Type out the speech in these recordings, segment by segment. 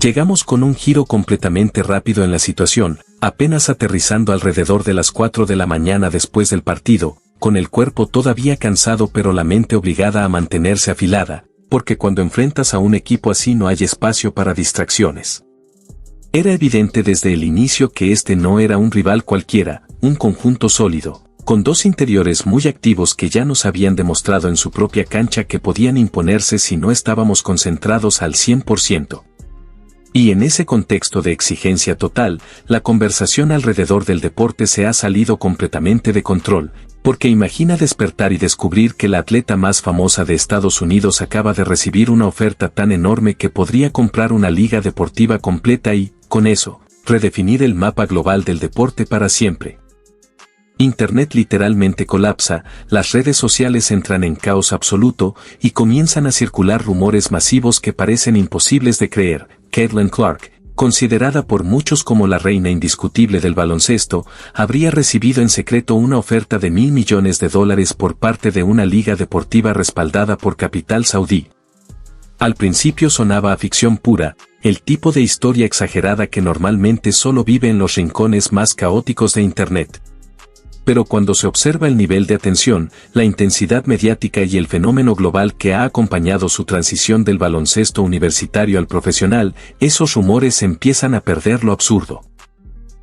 Llegamos con un giro completamente rápido en la situación, apenas aterrizando alrededor de las 4 de la mañana después del partido, con el cuerpo todavía cansado pero la mente obligada a mantenerse afilada, porque cuando enfrentas a un equipo así no hay espacio para distracciones. Era evidente desde el inicio que este no era un rival cualquiera, un conjunto sólido, con dos interiores muy activos que ya nos habían demostrado en su propia cancha que podían imponerse si no estábamos concentrados al 100%. Y en ese contexto de exigencia total, la conversación alrededor del deporte se ha salido completamente de control, porque imagina despertar y descubrir que la atleta más famosa de Estados Unidos acaba de recibir una oferta tan enorme que podría comprar una liga deportiva completa y, con eso, redefinir el mapa global del deporte para siempre. Internet literalmente colapsa, las redes sociales entran en caos absoluto y comienzan a circular rumores masivos que parecen imposibles de creer. Caitlin Clark, considerada por muchos como la reina indiscutible del baloncesto, habría recibido en secreto una oferta de $1.000 millones por parte de una liga deportiva respaldada por capital saudí. Al principio sonaba a ficción pura, el tipo de historia exagerada que normalmente solo vive en los rincones más caóticos de Internet. Pero cuando se observa el nivel de atención, la intensidad mediática y el fenómeno global que ha acompañado su transición del baloncesto universitario al profesional, esos rumores empiezan a perder lo absurdo.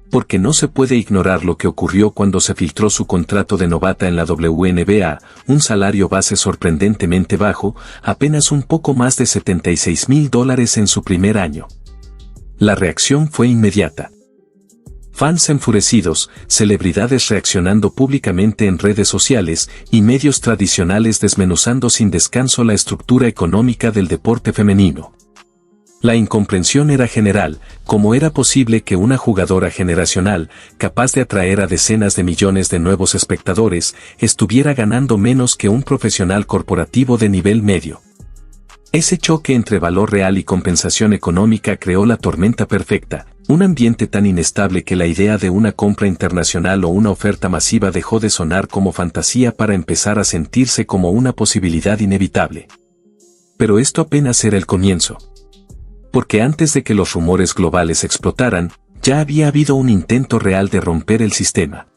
Porque no se puede ignorar lo que ocurrió cuando se filtró su contrato de novata en la WNBA, un salario base sorprendentemente bajo, apenas un poco más de $76.000 en su primer año. La reacción fue inmediata. Fans enfurecidos, celebridades reaccionando públicamente en redes sociales y medios tradicionales desmenuzando sin descanso la estructura económica del deporte femenino. La incomprensión era general, ¿cómo era posible que una jugadora generacional, capaz de atraer a decenas de millones de nuevos espectadores, estuviera ganando menos que un profesional corporativo de nivel medio? Ese choque entre valor real y compensación económica creó la tormenta perfecta, un ambiente tan inestable que la idea de una compra internacional o una oferta masiva dejó de sonar como fantasía para empezar a sentirse como una posibilidad inevitable. Pero esto apenas era el comienzo. Porque antes de que los rumores globales explotaran, ya había habido un intento real de romper el sistema.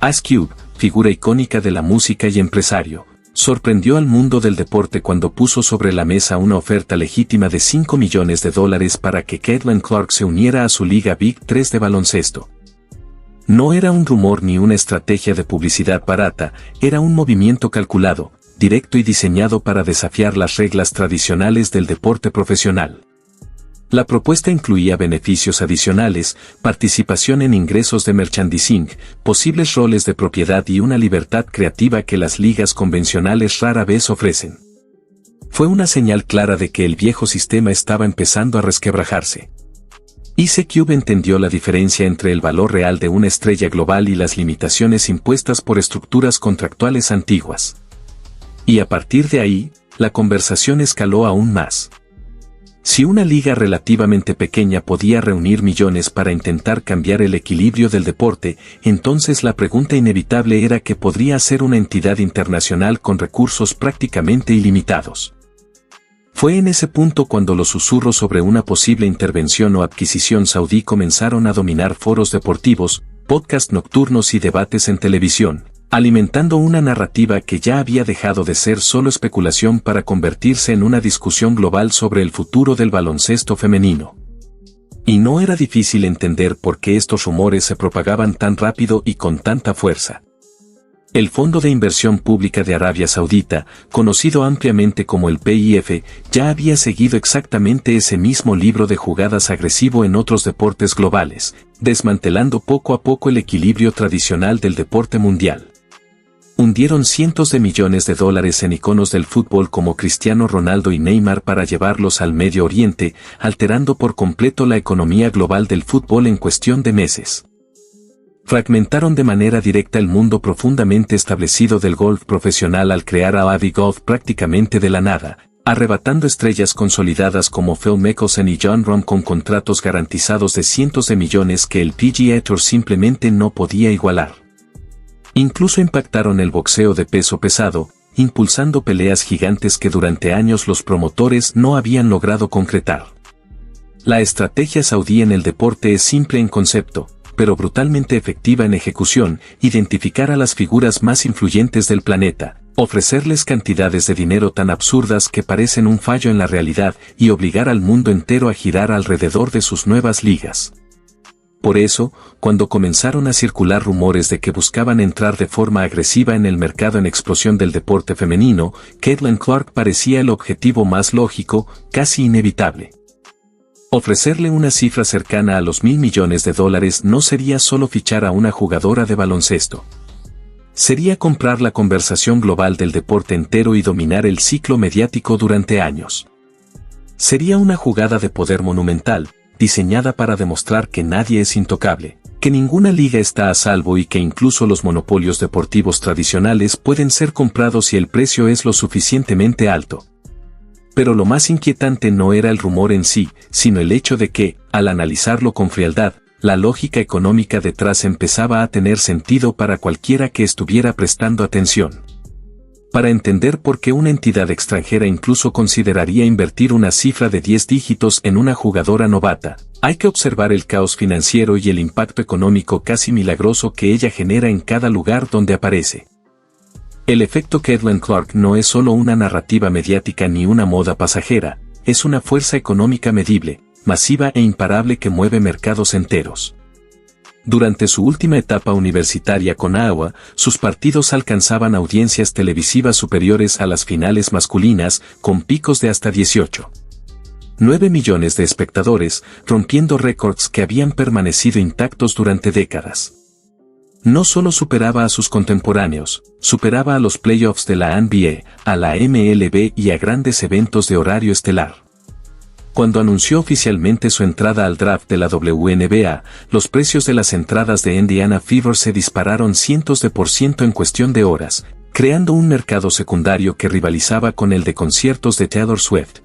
Ice Cube, figura icónica de la música y empresario, sorprendió al mundo del deporte cuando puso sobre la mesa una oferta legítima de $5 millones para que Caitlin Clark se uniera a su liga Big 3 de baloncesto. No era un rumor ni una estrategia de publicidad barata, era un movimiento calculado, directo y diseñado para desafiar las reglas tradicionales del deporte profesional. La propuesta incluía beneficios adicionales, participación en ingresos de merchandising, posibles roles de propiedad y una libertad creativa que las ligas convencionales rara vez ofrecen. Fue una señal clara de que el viejo sistema estaba empezando a resquebrajarse. Ice Cube entendió la diferencia entre el valor real de una estrella global y las limitaciones impuestas por estructuras contractuales antiguas. Y a partir de ahí, la conversación escaló aún más. Si una liga relativamente pequeña podía reunir millones para intentar cambiar el equilibrio del deporte, entonces la pregunta inevitable era qué podría hacer una entidad internacional con recursos prácticamente ilimitados. Fue en ese punto cuando los susurros sobre una posible intervención o adquisición saudí comenzaron a dominar foros deportivos, podcasts nocturnos y debates en televisión, alimentando una narrativa que ya había dejado de ser solo especulación para convertirse en una discusión global sobre el futuro del baloncesto femenino. Y no era difícil entender por qué estos rumores se propagaban tan rápido y con tanta fuerza. El Fondo de Inversión Pública de Arabia Saudita, conocido ampliamente como el PIF, ya había seguido exactamente ese mismo libro de jugadas agresivo en otros deportes globales, desmantelando poco a poco el equilibrio tradicional del deporte mundial. Hundieron cientos de millones de dólares en iconos del fútbol como Cristiano Ronaldo y Neymar para llevarlos al Medio Oriente, alterando por completo la economía global del fútbol en cuestión de meses. Fragmentaron de manera directa el mundo profundamente establecido del golf profesional al crear a Avi Golf prácticamente de la nada, arrebatando estrellas consolidadas como Phil Mickelson y Jon Rahm con contratos garantizados de cientos de millones que el PGA Tour simplemente no podía igualar. Incluso impactaron el boxeo de peso pesado, impulsando peleas gigantes que durante años los promotores no habían logrado concretar. La estrategia saudí en el deporte es simple en concepto, pero brutalmente efectiva en ejecución: identificar a las figuras más influyentes del planeta, ofrecerles cantidades de dinero tan absurdas que parecen un fallo en la realidad y obligar al mundo entero a girar alrededor de sus nuevas ligas. Por eso, cuando comenzaron a circular rumores de que buscaban entrar de forma agresiva en el mercado en explosión del deporte femenino, Caitlin Clark parecía el objetivo más lógico, casi inevitable. Ofrecerle una cifra cercana a los $1.000 millones no sería solo fichar a una jugadora de baloncesto. Sería comprar la conversación global del deporte entero y dominar el ciclo mediático durante años. Sería una jugada de poder monumental, diseñada para demostrar que nadie es intocable, que ninguna liga está a salvo y que incluso los monopolios deportivos tradicionales pueden ser comprados si el precio es lo suficientemente alto. Pero lo más inquietante no era el rumor en sí, sino el hecho de que, al analizarlo con frialdad, la lógica económica detrás empezaba a tener sentido para cualquiera que estuviera prestando atención. Para entender por qué una entidad extranjera incluso consideraría invertir una cifra de 10 dígitos en una jugadora novata, hay que observar el caos financiero y el impacto económico casi milagroso que ella genera en cada lugar donde aparece. El efecto Caitlin Clark no es solo una narrativa mediática ni una moda pasajera, es una fuerza económica medible, masiva e imparable que mueve mercados enteros. Durante su última etapa universitaria con Iowa, sus partidos alcanzaban audiencias televisivas superiores a las finales masculinas, con picos de hasta 18.9 millones de espectadores, rompiendo récords que habían permanecido intactos durante décadas. No solo superaba a sus contemporáneos, superaba a los playoffs de la NBA, a la MLB y a grandes eventos de horario estelar. Cuando anunció oficialmente su entrada al draft de la WNBA, los precios de las entradas de Indiana Fever se dispararon cientos de % en cuestión de horas, creando un mercado secundario que rivalizaba con el de conciertos de Taylor Swift.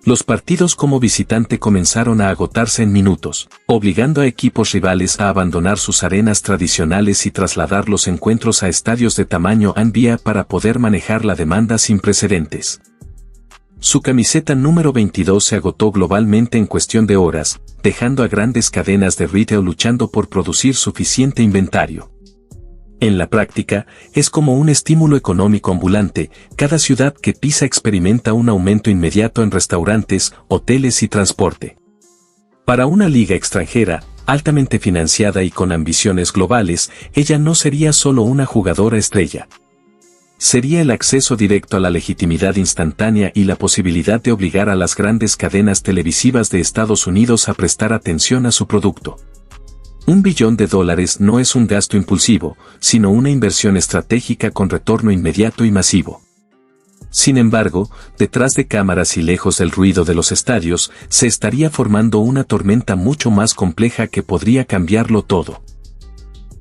Los partidos como visitante comenzaron a agotarse en minutos, obligando a equipos rivales a abandonar sus arenas tradicionales y trasladar los encuentros a estadios de tamaño NBA para poder manejar la demanda sin precedentes. Su camiseta número 22 se agotó globalmente en cuestión de horas, dejando a grandes cadenas de retail luchando por producir suficiente inventario. En la práctica, es como un estímulo económico ambulante: cada ciudad que pisa experimenta un aumento inmediato en restaurantes, hoteles y transporte. Para una liga extranjera, altamente financiada y con ambiciones globales, ella no sería solo una jugadora estrella. Sería el acceso directo a la legitimidad instantánea y la posibilidad de obligar a las grandes cadenas televisivas de Estados Unidos a prestar atención a su producto. $1 billón no es un gasto impulsivo, sino una inversión estratégica con retorno inmediato y masivo. Sin embargo, detrás de cámaras y lejos del ruido de los estadios, se estaría formando una tormenta mucho más compleja que podría cambiarlo todo.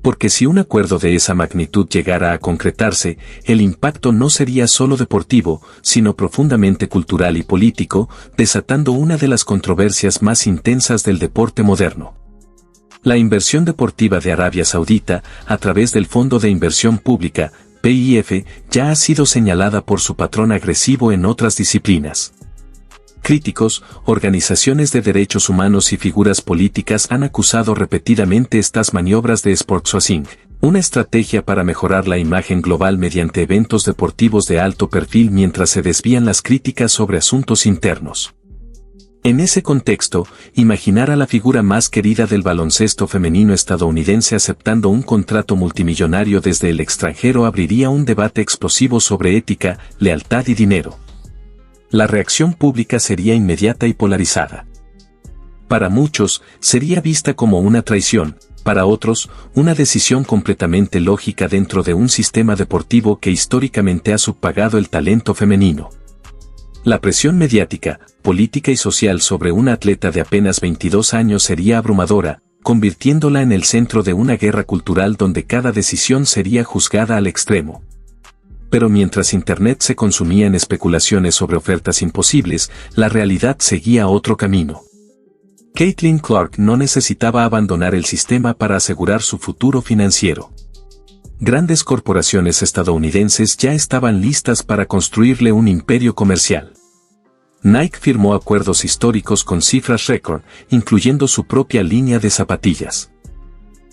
Porque si un acuerdo de esa magnitud llegara a concretarse, el impacto no sería solo deportivo, sino profundamente cultural y político, desatando una de las controversias más intensas del deporte moderno. La inversión deportiva de Arabia Saudita, a través del Fondo de Inversión Pública, PIF, ya ha sido señalada por su patrón agresivo en otras disciplinas. Críticos, organizaciones de derechos humanos y figuras políticas han acusado repetidamente estas maniobras de sportswashing, una estrategia para mejorar la imagen global mediante eventos deportivos de alto perfil mientras se desvían las críticas sobre asuntos internos. En ese contexto, imaginar a la figura más querida del baloncesto femenino estadounidense aceptando un contrato multimillonario desde el extranjero abriría un debate explosivo sobre ética, lealtad y dinero. La reacción pública sería inmediata y polarizada. Para muchos, sería vista como una traición; para otros, una decisión completamente lógica dentro de un sistema deportivo que históricamente ha subpagado el talento femenino. La presión mediática, política y social sobre una atleta de apenas 22 años sería abrumadora, convirtiéndola en el centro de una guerra cultural donde cada decisión sería juzgada al extremo. Pero mientras Internet se consumía en especulaciones sobre ofertas imposibles, la realidad seguía otro camino. Caitlin Clark no necesitaba abandonar el sistema para asegurar su futuro financiero. Grandes corporaciones estadounidenses ya estaban listas para construirle un imperio comercial. Nike firmó acuerdos históricos con cifras récord, incluyendo su propia línea de zapatillas.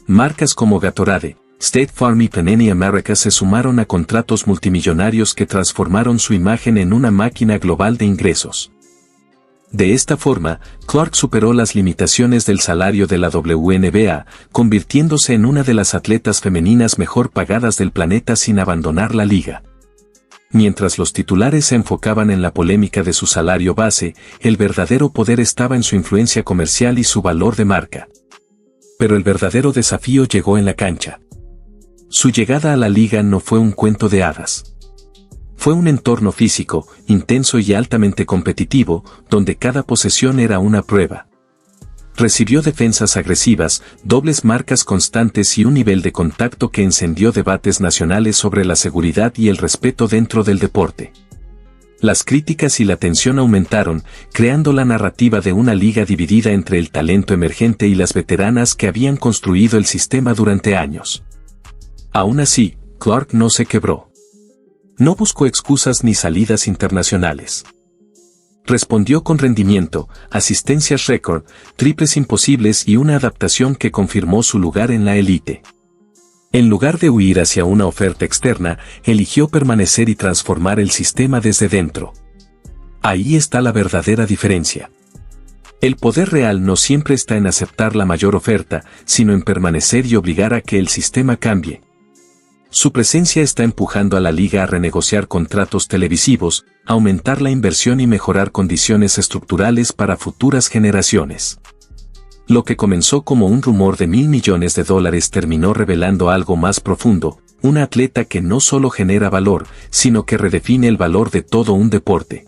Marcas como Gatorade, State Farm y Panini America se sumaron a contratos multimillonarios que transformaron su imagen en una máquina global de ingresos. De esta forma, Clark superó las limitaciones del salario de la WNBA, convirtiéndose en una de las atletas femeninas mejor pagadas del planeta sin abandonar la liga. Mientras los titulares se enfocaban en la polémica de su salario base, el verdadero poder estaba en su influencia comercial y su valor de marca. Pero el verdadero desafío llegó en la cancha. Su llegada a la liga no fue un cuento de hadas. Fue un entorno físico, intenso y altamente competitivo, donde cada posesión era una prueba. Recibió defensas agresivas, dobles marcas constantes y un nivel de contacto que encendió debates nacionales sobre la seguridad y el respeto dentro del deporte. Las críticas y la tensión aumentaron, creando la narrativa de una liga dividida entre el talento emergente y las veteranas que habían construido el sistema durante años. Aún así, Clark no se quebró. No buscó excusas ni salidas internacionales. Respondió con rendimiento, asistencias récord, triples imposibles y una adaptación que confirmó su lugar en la élite. En lugar de huir hacia una oferta externa, eligió permanecer y transformar el sistema desde dentro. Ahí está la verdadera diferencia. El poder real no siempre está en aceptar la mayor oferta, sino en permanecer y obligar a que el sistema cambie. Su presencia está empujando a la liga a renegociar contratos televisivos, aumentar la inversión y mejorar condiciones estructurales para futuras generaciones. Lo que comenzó como un rumor de $1.000 millones terminó revelando algo más profundo, una atleta que no solo genera valor, sino que redefine el valor de todo un deporte.